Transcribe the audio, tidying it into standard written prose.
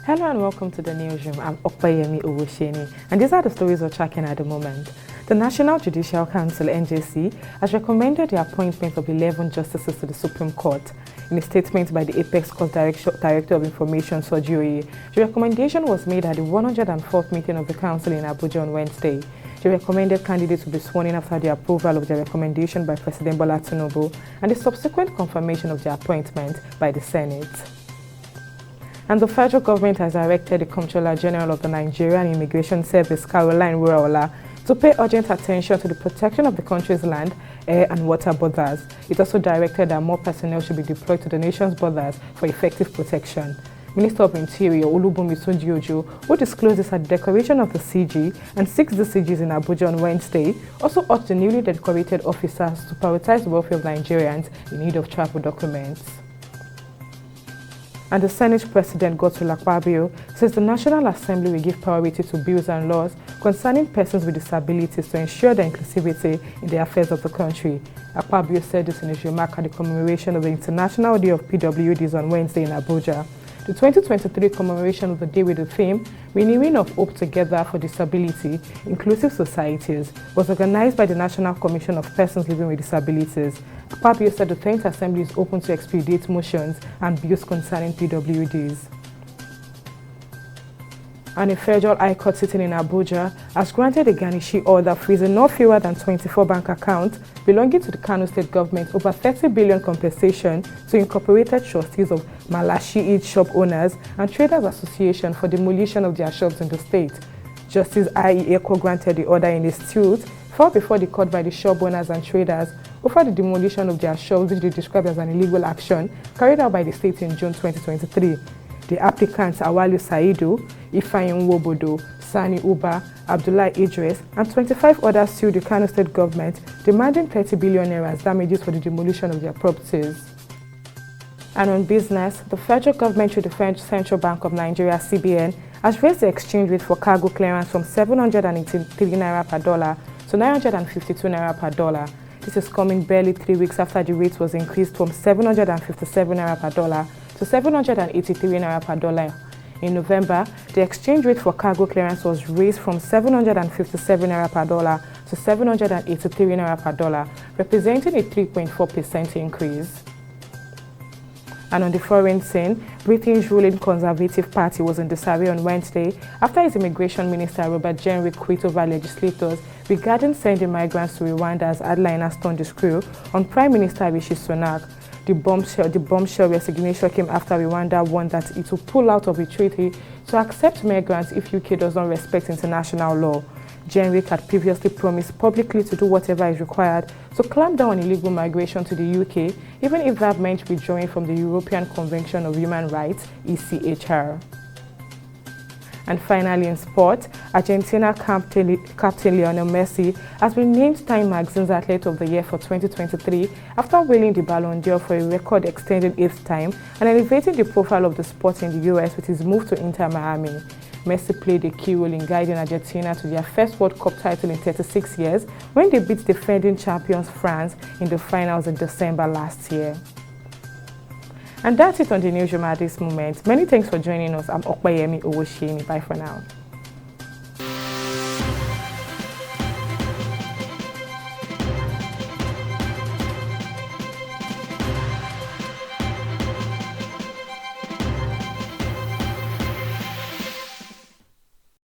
Hello and welcome to the newsroom. I'm Okpayemi Owoseni, and these are the stories we're tracking at the moment. The National Judicial Council (NJC) has recommended the appointment of 11 justices to the Supreme Court. In a statement by the Apex Court Director of Information, Soji Oye, the recommendation was made at the 104th meeting of the Council in Abuja on Wednesday. The recommended candidates will be sworn in after the approval of the recommendation by President Bola Tinubu and the subsequent confirmation of the appointment by the Senate. And the federal government has directed the Comptroller General of the Nigerian Immigration Service, Caroline Wuraola, to pay urgent attention to the protection of the country's land, air and water borders. It also directed that more personnel should be deployed to the nation's borders for effective protection. Minister of Interior Olubunmi Tunji-Ojo, who disclosed this at the decoration of the CG and 6 DCGs in Abuja on Wednesday, also urged the newly decorated officers to prioritize the welfare of Nigerians in need of travel documents. And the Senate President Godswill Akpabio says the National Assembly will give priority to bills and laws concerning persons with disabilities to ensure their inclusivity in the affairs of the country. Akpabio said this in his remark at the commemoration of the International Day of PWDs on Wednesday in Abuja. The 2023 commemoration of the day with the theme, Renewing of Hope Together for Disability, Inclusive Societies, was organized by the National Commission of Persons Living with Disabilities. Akpabio said the 10th Assembly is open to expedite motions and bills concerning PWDs. And a federal high court sitting in Abuja has granted a garnishee order freezing no fewer than 24 bank accounts belonging to the Kano State government over 30 billion compensation to incorporated trustees of Malashi Eid shop owners and traders association for demolition of their shops in the state. Justice I.E. Eko granted the order in a suit filed before the court by the shop owners and traders over the demolition of their shops, which they described as an illegal action carried out by the state in June 2023. The applicants Awalu Saidu, Ifeanyi Nwobodo, Sani Uba, Abdullah Idris, and 25 others sued the Kano State government, demanding 30 billion naira as damages for the demolition of their properties. And on business, the federal government through the French Central Bank of Nigeria (CBN) has raised the exchange rate for cargo clearance from 783 naira per dollar to 952 naira per dollar. This is coming barely 3 weeks after the rate was increased from 757 naira per dollar to 783 naira per dollar. In November, the exchange rate for cargo clearance was raised from 757 naira per dollar to 783 naira per dollar, representing a 3.4% increase. And on the foreign scene, Britain's ruling Conservative Party was in disarray on Wednesday after its immigration minister Robert Jenrick quit over legislators regarding sending migrants to Rwanda as hardliners turned the screw on Prime Minister Rishi Sunak. The bombshell resignation came after Rwanda warned that it will pull out of the treaty to accept migrants if UK does not respect international law. Jenrick had previously promised publicly to do whatever is required to clamp down on illegal migration to the UK, even if that meant withdrawing from the European Convention of Human Rights, ECHR. And finally in sport, Argentina captain Lionel Messi has been named Time Magazine's Athlete of the Year for 2023 after winning the Ballon d'Or for a record extended 8th time and elevating the profile of the sport in the US with his move to Inter Miami. Messi played a key role in guiding Argentina to their first World Cup title in 36 years when they beat defending champions France in the finals in December last year. And that's it on the newsroom at this moment. Many thanks for joining us. I'm Okpayemi Owoseni. Bye for now.